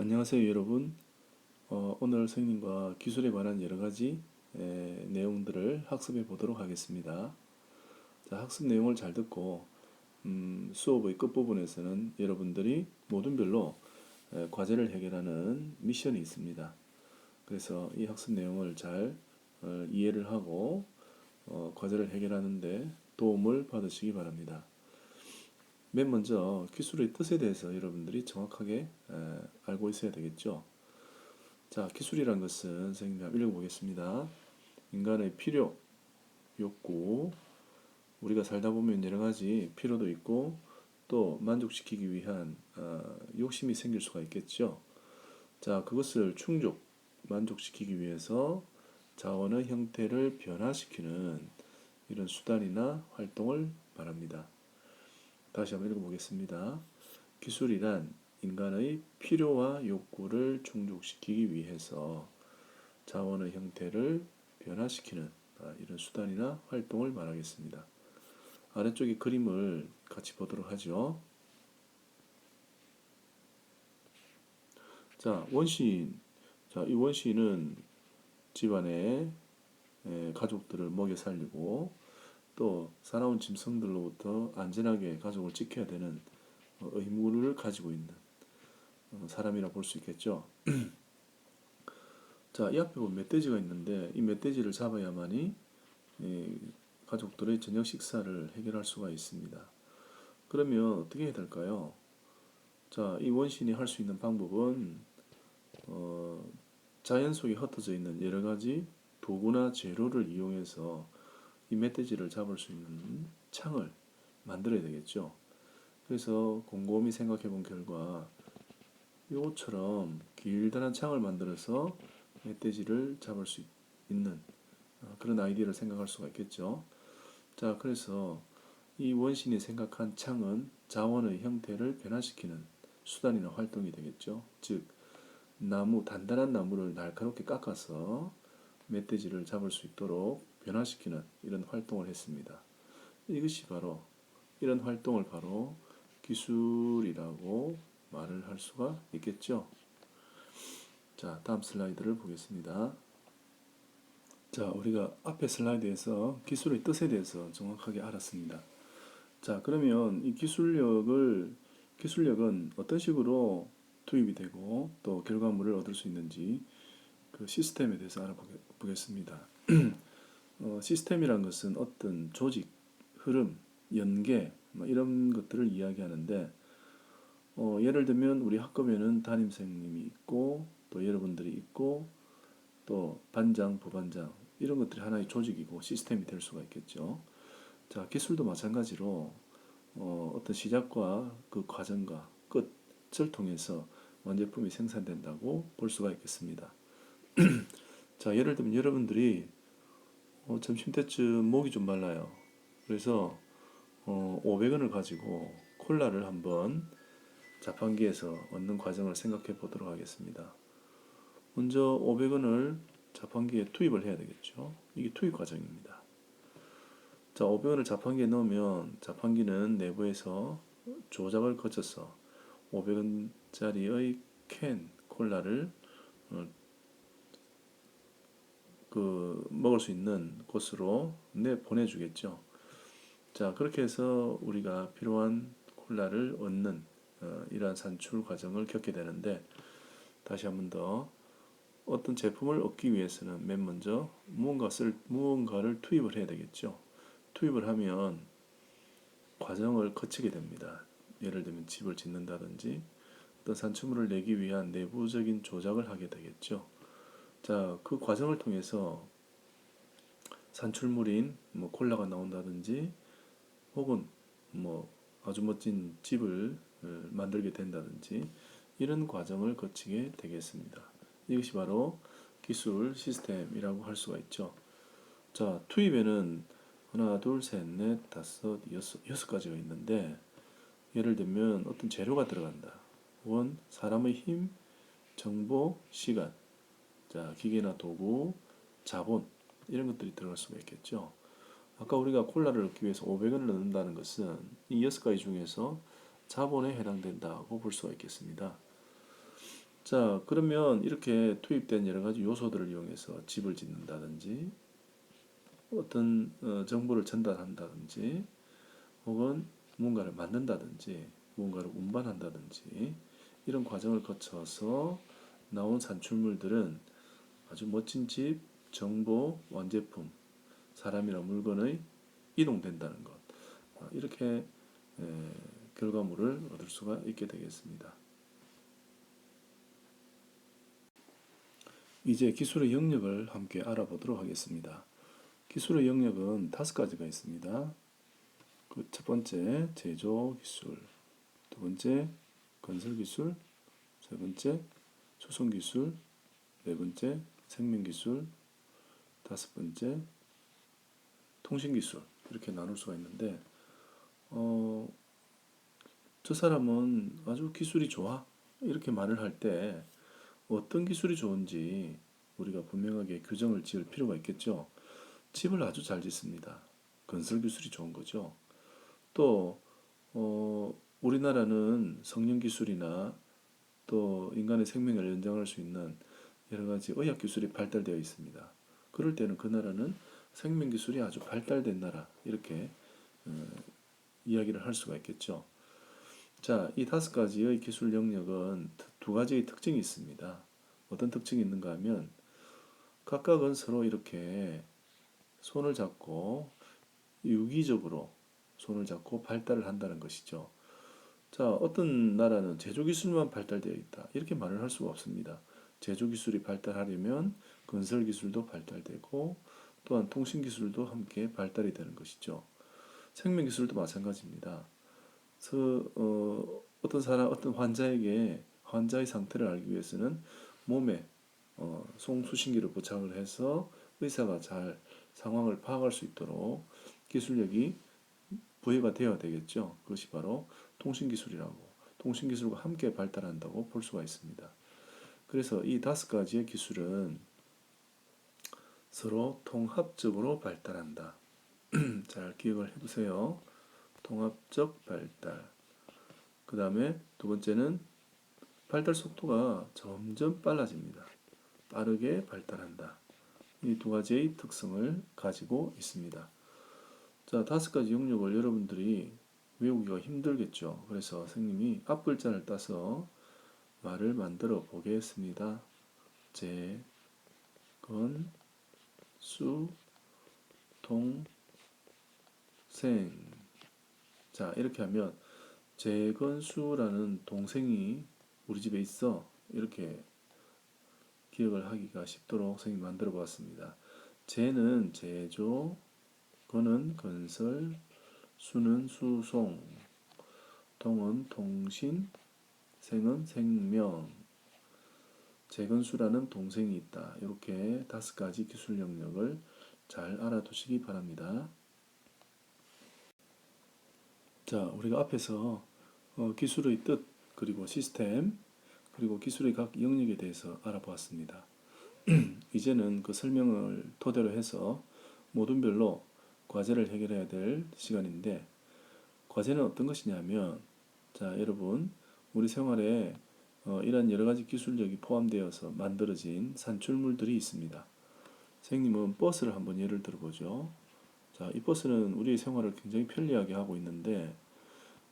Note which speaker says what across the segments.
Speaker 1: 안녕하세요 여러분. 오늘 선생님과 기술에 관한 여러 가지 내용들을 학습해 보도록 하겠습니다. 자, 학습 내용을 잘 듣고 수업의 끝부분에서는 여러분들이 모둠별로 과제를 해결하는 미션이 있습니다. 그래서 이 학습 내용을 잘 이해를 하고 과제를 해결하는 데 도움을 받으시기 바랍니다. 맨 먼저 기술의 뜻에 대해서 여러분들이 정확하게 알고 있어야 되겠죠. 자, 기술이란 것은 선생님이 한번 읽어보겠습니다. 인간의 필요, 욕구, 우리가 살다 보면 여러 가지 필요도 있고 또 만족시키기 위한 욕심이 생길 수가 있겠죠. 자, 그것을 만족시키기 위해서 자원의 형태를 변화시키는 이런 수단이나 활동을 말합니다. 다시 한번 읽어보겠습니다. 기술이란 인간의 필요와 욕구를 충족시키기 위해서 자원의 형태를 변화시키는 이런 수단이나 활동을 말하겠습니다. 아래쪽에 그림을 같이 보도록 하죠. 자, 원시인. 자, 이 원시인은 집안의 가족들을 먹여 살리고 또 사나운 짐승들로부터 안전하게 가족을 지켜야 되는 의무를 가지고 있는 사람이라 볼 수 있겠죠. 자, 이 앞에 보면 멧돼지가 있는데 이 멧돼지를 잡아야만이 가족들의 저녁 식사를 해결할 수가 있습니다. 그러면 어떻게 해야 될까요? 자, 이 원신이 할 수 있는 방법은 자연 속에 흩어져 있는 여러 가지 도구나 재료를 이용해서 이 멧돼지를 잡을 수 있는 창을 만들어야 되겠죠. 그래서 곰곰이 생각해 본 결과 이것처럼 길다란 창을 만들어서 멧돼지를 잡을 수 있는 그런 아이디어를 생각할 수가 있겠죠. 자, 그래서 이 원신이 생각한 창은 자원의 형태를 변화시키는 수단이나 활동이 되겠죠. 즉, 단단한 나무를 날카롭게 깎아서 멧돼지를 잡을 수 있도록 변화시키는 이런 활동을 했습니다. 이것이 바로 이런 활동을 바로 기술이라고 말을 할 수가 있겠죠. 자, 다음 슬라이드를 보겠습니다. 자, 우리가 앞에 슬라이드에서 기술의 뜻에 대해서 정확하게 알았습니다. 자, 그러면 이 기술력은 어떤 식으로 투입이 되고 또 결과물을 얻을 수 있는지 그 시스템에 대해서 알아보겠습니다. 시스템이란 것은 어떤 조직, 흐름, 연계 이런 것들을 이야기하는데 예를 들면 우리 학급에는 담임선생님이 있고 또 여러분들이 있고 또 반장, 부반장 이런 것들이 하나의 조직이고 시스템이 될 수가 있겠죠. 자, 기술도 마찬가지로 어떤 시작과 그 과정과 끝을 통해서 완제품이 생산된다고 볼 수가 있겠습니다. 자, 예를 들면 여러분들이 점심때쯤 목이 좀 말라요. 그래서 500원을 가지고 콜라를 한번 자판기에서 얻는 과정을 생각해 보도록 하겠습니다. 먼저 500원을 자판기에 투입을 해야 되겠죠. 이게 투입 과정입니다. 자, 500원을 자판기에 넣으면 자판기는 내부에서 조작을 거쳐서 500원짜리의 캔 콜라를 먹을 수 있는 곳으로 보내주겠죠. 자, 그렇게 해서 우리가 필요한 콜라를 얻는 이러한 산출 과정을 겪게 되는데, 다시 한번 더 어떤 제품을 얻기 위해서는 맨 먼저 무언가를 투입을 해야 되겠죠. 투입을 하면 과정을 거치게 됩니다. 예를 들면 집을 짓는다든지 어떤 산출물을 내기 위한 내부적인 조작을 하게 되겠죠. 자, 그 과정을 통해서 산출물인 콜라가 나온다든지 혹은 아주 멋진 집을 만들게 된다든지 이런 과정을 거치게 되겠습니다. 이것이 바로 기술 시스템이라고 할 수가 있죠. 자, 투입에는 하나, 둘, 셋, 넷, 다섯, 여섯 가지가 있는데 예를 들면 어떤 재료가 들어간다. 혹은 사람의 힘, 정보, 시간, 자, 기계나 도구, 자본 이런 것들이 들어갈 수가 있겠죠. 아까 우리가 콜라를 얻기 위해서 500원을 넣는다는 것은 이 6가지 중에서 자본에 해당된다고 볼 수가 있겠습니다. 자, 그러면 이렇게 투입된 여러 가지 요소들을 이용해서 집을 짓는다든지 어떤 정보를 전달한다든지 혹은 무언가를 만든다든지 무언가를 운반한다든지 이런 과정을 거쳐서 나온 산출물들은 아주 멋진 집, 정보, 완제품, 사람이나 물건의 이동된다는 것. 이렇게 결과물을 얻을 수가 있게 되겠습니다. 이제 기술의 영역을 함께 알아보도록 하겠습니다. 기술의 영역은 5가지가 있습니다. 그 첫 번째 제조 기술, 두 번째 건설 기술, 세 번째 수송 기술, 네 번째 생명 기술, 다섯 번째 통신 기술 이렇게 나눌 수가 있는데 저 사람은 아주 기술이 좋아 이렇게 말을 할 때 어떤 기술이 좋은지 우리가 분명하게 규정을 지을 필요가 있겠죠. 집을 아주 잘 짓습니다. 건설 기술이 좋은 거죠. 또 우리나라는 성형 기술이나 또 인간의 생명을 연장할 수 있는 여러 가지 의학 기술이 발달되어 있습니다. 그럴 때는 그 나라는 생명 기술이 아주 발달된 나라 이렇게 이야기를 할 수가 있겠죠. 자, 이 5가지의 기술 영역은 2가지의 특징이 있습니다. 어떤 특징이 있는가 하면 각각은 서로 이렇게 손을 잡고 유기적으로 손을 잡고 발달을 한다는 것이죠. 자, 어떤 나라는 제조 기술만 발달되어 있다. 이렇게 말을 할 수가 없습니다. 제조 기술이 발달하려면 건설 기술도 발달되고 또한 통신 기술도 함께 발달이 되는 것이죠. 생명 기술도 마찬가지입니다. 그래서 어떤 환자에게 환자의 상태를 알기 위해서는 몸에 송수신기를 부착을 해서 의사가 잘 상황을 파악할 수 있도록 기술력이 부여가 되어야 되겠죠. 그것이 바로 통신기술이라고 통신기술과 함께 발달한다고 볼 수가 있습니다. 그래서 이 5가지의 기술은 서로 통합적으로 발달한다. 잘 기억을 해두세요. 통합적 발달. 그 다음에 두 번째는 발달 속도가 점점 빨라집니다. 빠르게 발달한다. 이 2가지의 특성을 가지고 있습니다. 자, 5가지 영역을 여러분들이 외우기가 힘들겠죠. 그래서 선생님이 앞글자를 따서 말을 만들어 보겠습니다. 재, 건, 수, 통, 생. 자, 이렇게 하면 재건수라는 동생이 우리 집에 있어. 이렇게 기억을 하기가 쉽도록 선생님이 만들어 보았습니다. 재는 제조, 건은 건설, 수는 수송, 통은 통신, 생은 생명, 재건수라는 동생이 있다. 이렇게 5가지 기술 영역을 잘 알아두시기 바랍니다. 자, 우리가 앞에서 기술의 뜻, 그리고 시스템, 그리고 기술의 각 영역에 대해서 알아보았습니다. 이제는 그 설명을 토대로 해서 모둠별로 과제를 해결해야 될 시간인데, 과제는 어떤 것이냐면, 자, 여러분, 우리 생활에 이런 여러 가지 기술력이 포함되어서 만들어진 산출물들이 있습니다. 선생님은 버스를 한번 예를 들어보죠. 자, 이 버스는 우리의 생활을 굉장히 편리하게 하고 있는데,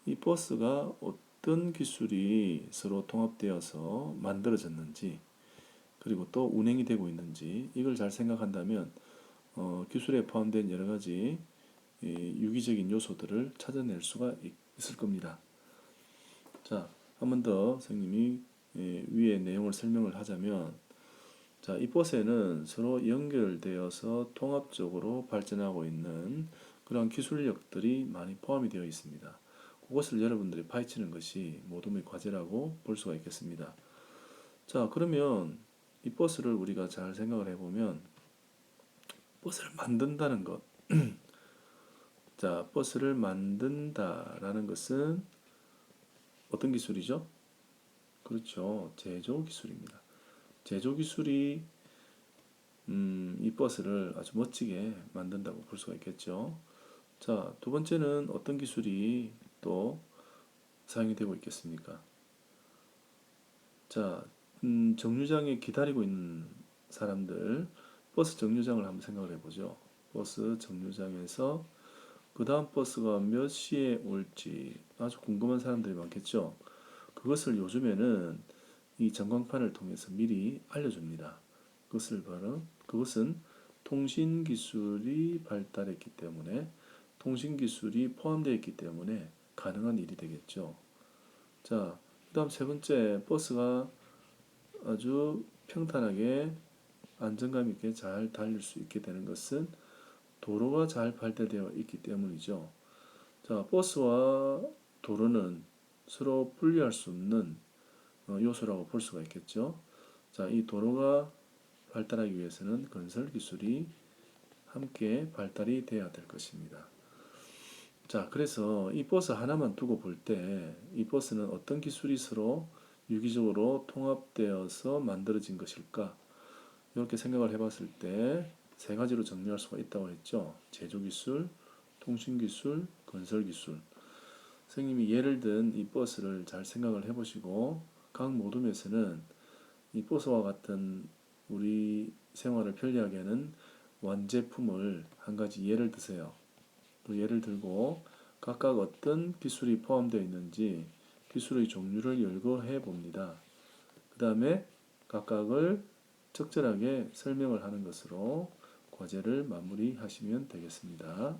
Speaker 1: 이 버스가 어떤 기술이 서로 통합되어서 만들어졌는지, 그리고 또 운행이 되고 있는지, 이걸 잘 생각한다면, 기술에 포함된 여러 가지 유기적인 요소들을 찾아낼 수가 있을 겁니다. 자, 한 번 더 선생님이 위에 내용을 설명을 하자면, 자, 이 버스에는 서로 연결되어서 통합적으로 발전하고 있는 그런 기술력들이 많이 포함이 되어 있습니다. 그것을 여러분들이 파헤치는 것이 모둠의 과제라고 볼 수가 있겠습니다. 자, 그러면 이 버스를 우리가 잘 생각을 해보면 버스를 만든다는 것. 자, 버스를 만든다라는 것은 어떤 기술이죠? 그렇죠. 제조 기술입니다. 제조 기술이 이 버스를 아주 멋지게 만든다고 볼 수가 있겠죠. 자, 두 번째는 어떤 기술이 또 사용이 되고 있겠습니까? 자, 정류장에 기다리고 있는 사람들, 버스 정류장을 한번 생각을 해보죠. 버스 정류장에서 그 다음 버스가 몇 시에 올지 아주 궁금한 사람들이 많겠죠. 그것을 요즘에는 이 전광판을 통해서 미리 알려줍니다. 그것은 통신 기술이 발달했기 때문에, 통신 기술이 포함되어 있기 때문에 가능한 일이 되겠죠. 자, 그 다음 세 번째, 버스가 아주 평탄하게 안정감 있게 잘 달릴 수 있게 되는 것은 도로가 잘 발달되어 있기 때문이죠. 자, 버스와 도로는 서로 분리할 수 없는 요소라고 볼 수가 있겠죠. 자, 이 도로가 발달하기 위해서는 건설 기술이 함께 발달이 돼야 될 것입니다. 자, 그래서 이 버스 하나만 두고 볼 때 이 버스는 어떤 기술이 서로 유기적으로 통합되어서 만들어진 것일까? 이렇게 생각을 해봤을 때 세 가지로 정리할 수가 있다고 했죠. 제조기술, 통신기술, 건설기술. 선생님이 예를 든 이 버스를 잘 생각을 해보시고 각 모둠에서는 이 버스와 같은 우리 생활을 편리하게 하는 완제품을 한 가지 예를 드세요. 또 예를 들고 각각 어떤 기술이 포함되어 있는지 기술의 종류를 열거해 봅니다. 그 다음에 각각을 적절하게 설명을 하는 것으로 과제를 마무리하시면 되겠습니다.